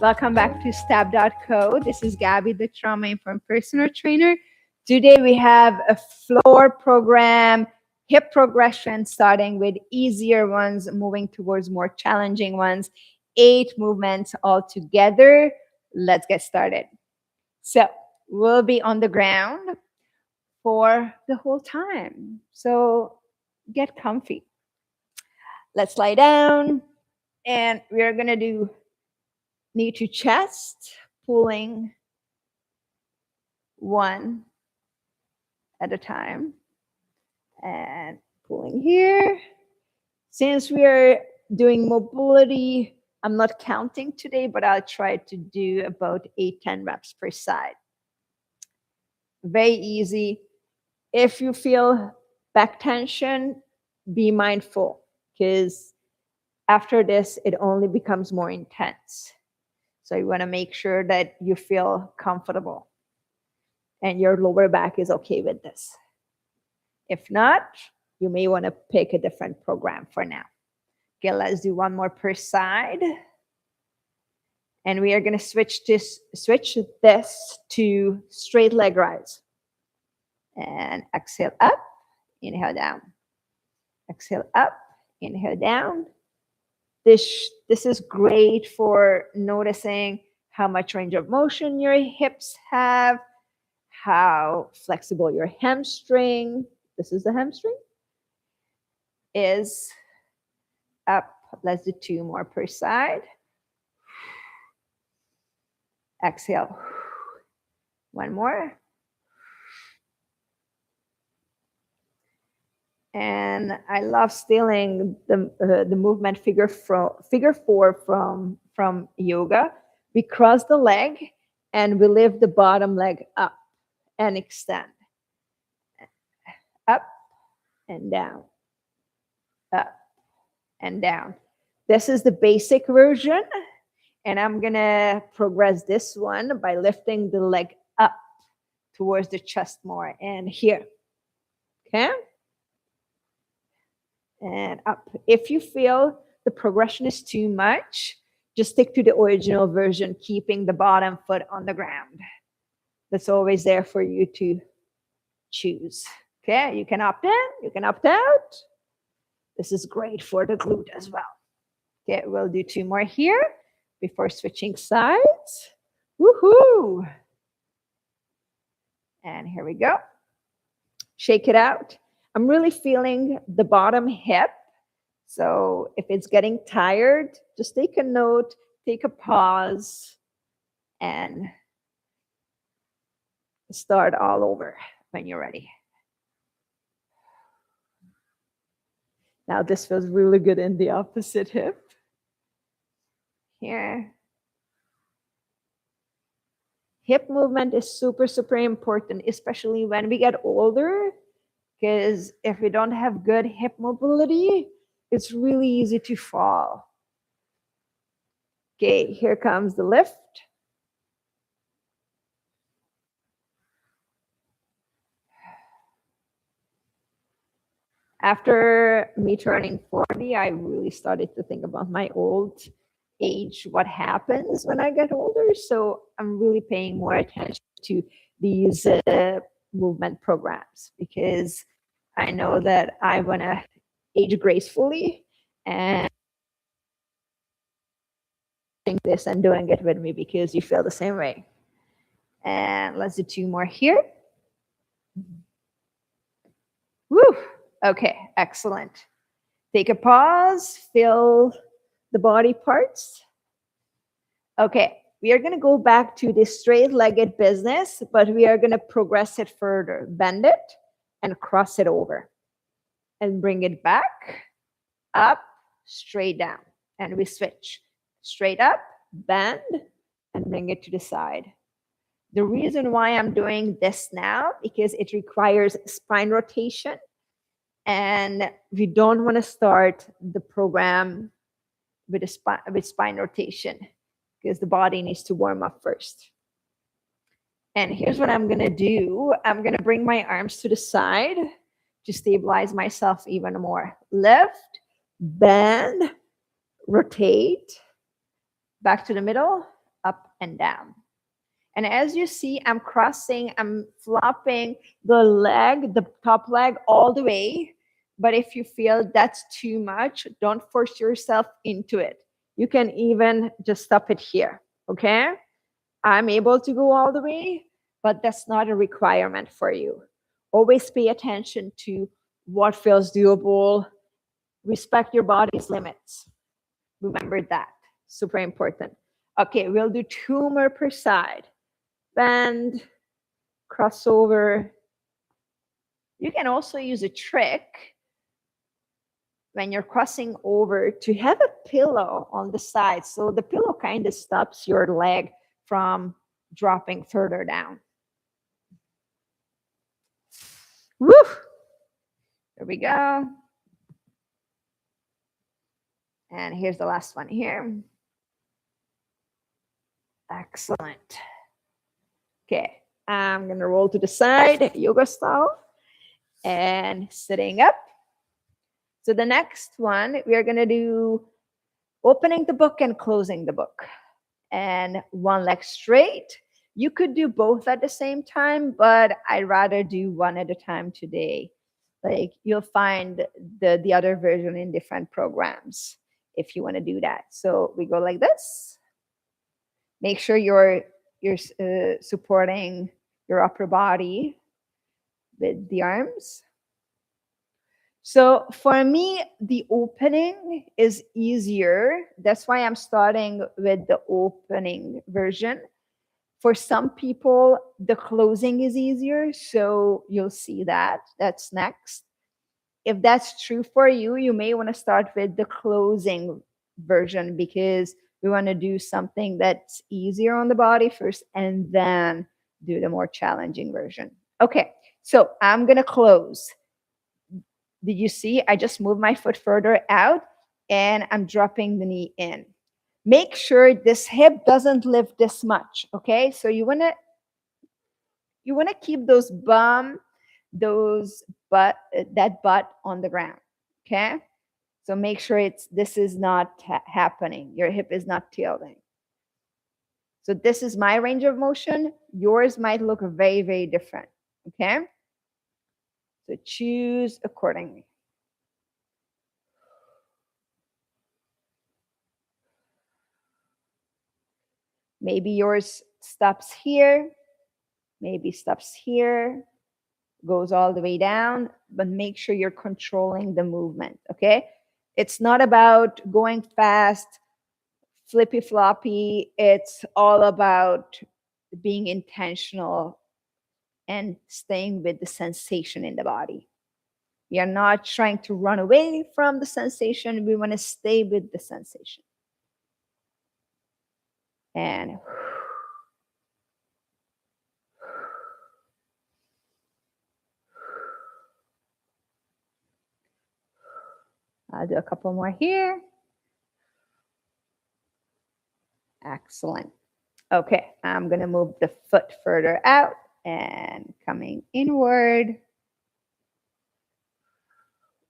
Welcome back to Stab.co. This is Gabi, the trauma informed personal trainer. Today we have a floor program, hip progression, starting with easier ones, moving towards more challenging ones. 8 movements all together. Let's get started. So we'll be on the ground for the whole time. So get comfy. Let's lie down, and we are going to do knee to chest, pulling one at a time and pulling here. Since we are doing mobility, I'm not counting today, but I'll try to do about 8-10 reps per side. Very easy. If you feel back tension, be mindful, because after this, it only becomes more intense. So you want to make sure that you feel comfortable and your lower back is okay with this. If not, you may want to pick a different program for now. Okay, let's do one more per side. And we are going to switch this to straight leg rise. And exhale up, inhale down. Exhale up, inhale down. This is great for noticing how much range of motion your hips have, how flexible your hamstring, this is the hamstring, is up. Let's do 2 more per side. Exhale. 1 more. And I love stealing the movement figure 4 from yoga. We cross the leg and we lift the bottom leg up and extend. Up and down. Up and down. This is the basic version. And I'm going to progress this one by lifting the leg up towards the chest more. And here. Okay? And up. If you feel the progression is too much, just stick to the original version, keeping the bottom foot on the ground. That's always there for you to choose. Okay, you can opt in, you can opt out. This is great for the glute as well. Okay, we'll do 2 more here before switching sides. Woohoo! And here we go. Shake it out. I'm really feeling the bottom hip. So if it's getting tired, just take a note, take a pause, and start all over when you're ready. Now this feels really good in the opposite hip. Here. Hip movement is super, super important, especially when we get older. Because if we don't have good hip mobility, it's really easy to fall. Okay, here comes the lift. After me turning 40, I really started to think about my old age, what happens when I get older. So I'm really paying more attention to these movement programs, because I know that I want to age gracefully, and think this and doing it with me, because you feel the same way. And let's do 2 more here. Woo! Okay, excellent. Take a pause, feel the body parts. Okay, we are going to go back to the straight-legged business, but we are going to progress it further. Bend it and cross it over. And bring it back, up, straight down. And we switch. Straight up, bend, and bring it to the side. The reason why I'm doing this now, because it requires spine rotation. And we don't want to start the program with spine rotation, because the body needs to warm up first. And here's what I'm going to do. I'm going to bring my arms to the side, to stabilize myself even more. Lift, bend, rotate, back to the middle, up and down. And as you see, I'm crossing, I'm flopping the leg, the top leg all the way. But if you feel that's too much, don't force yourself into it. You can even just stop it here, okay? I'm able to go all the way, but that's not a requirement for you. Always pay attention to what feels doable. Respect your body's limits. Remember that. Super important. Okay, we'll do 2 more per side. Bend, crossover. You can also use a trick when you're crossing over to have a pillow on the side. So the pillow kind of stops your leg from dropping further down. Woo! There we go. And here's the last one here. Excellent. Okay, I'm gonna roll to the side, yoga style, and sitting up. So the next one, we are gonna do opening the book and closing the book. And one leg straight. You could do both at the same time, but I'd rather do one at a time today. Like you'll find the other version in different programs if you want to do that. So we go like this. Make sure you're supporting your upper body with the arms. So for me, the opening is easier. That's why I'm starting with the opening version. For some people, the closing is easier. So you'll see that. That's next. If that's true for you, you may want to start with the closing version because we want to do something that's easier on the body first and then do the more challenging version. Okay, so I'm going to close. Did you see? I just moved my foot further out and I'm dropping the knee in. Make sure this hip doesn't lift this much, okay? So you want to keep those that butt on the ground, okay? So make sure this is not happening. Your hip is not tilting. So this is my range of motion. Yours might look very, very different, okay? So choose accordingly. Maybe yours stops here, maybe stops here, goes all the way down, but make sure you're controlling the movement, okay? It's not about going fast, flippy floppy. It's all about being intentional and staying with the sensation in the body. We are not trying to run away from the sensation. We want to stay with the sensation. And I'll do a couple more here. Excellent. Okay, I'm going to move the foot further out and coming inward.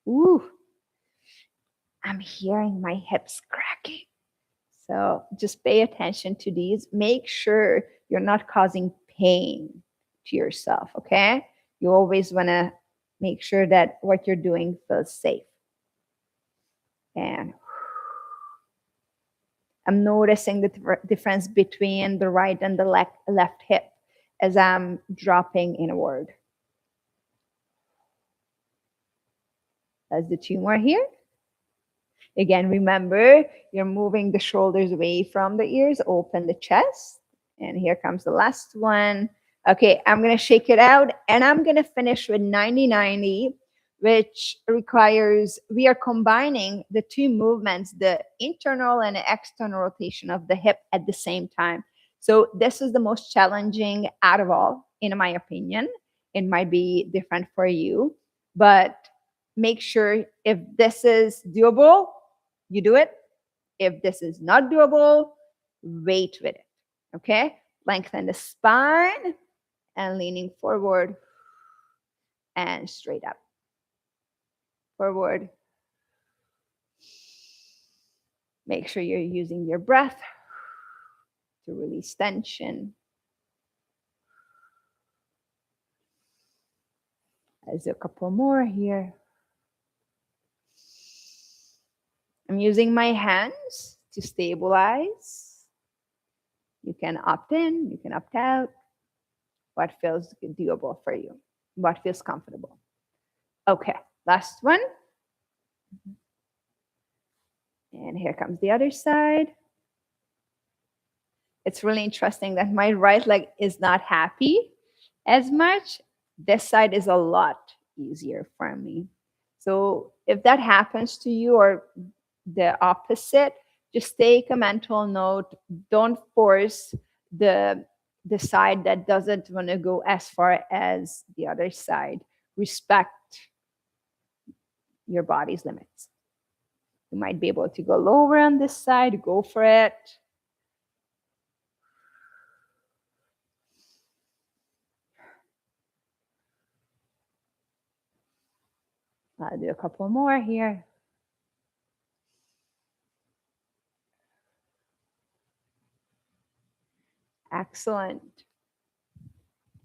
Ooh, I'm hearing my hips cracking. So just pay attention to these. Make sure you're not causing pain to yourself, okay? You always want to make sure that what you're doing feels safe. And I'm noticing the difference between the right and the left hip as I'm dropping inward. Let's do 2 more here. Again, remember, you're moving the shoulders away from the ears, open the chest. And here comes the last one. Okay, I'm going to shake it out and I'm going to finish with 90-90, which requires, we are combining the 2 movements, the internal and external rotation of the hip at the same time. So this is the most challenging out of all, in my opinion. It might be different for you, but make sure if this is doable, you do it. If this is not doable, wait with it, okay? Lengthen the spine and leaning forward and straight up. forward. Make sure you're using your breath to release tension. Let's do a couple more here. I'm using my hands to stabilize. You can opt in, you can opt out. What feels doable for you? What feels comfortable? Okay, last one. And here comes the other side. It's really interesting that my right leg is not happy as much. This side is a lot easier for me. So if that happens to you or the opposite, just take a mental note. Don't force the side that doesn't want to go as far as the other side. Respect your body's limits. You might be able to go lower on this side, go for it. I'll do a couple more here. Excellent.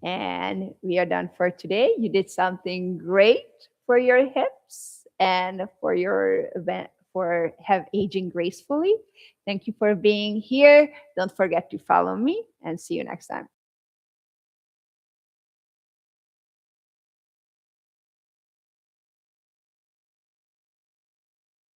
And we are done for today. You did something great for your hips and for your event for have aging gracefully. Thank you for being here. Don't forget to follow me and see you next time.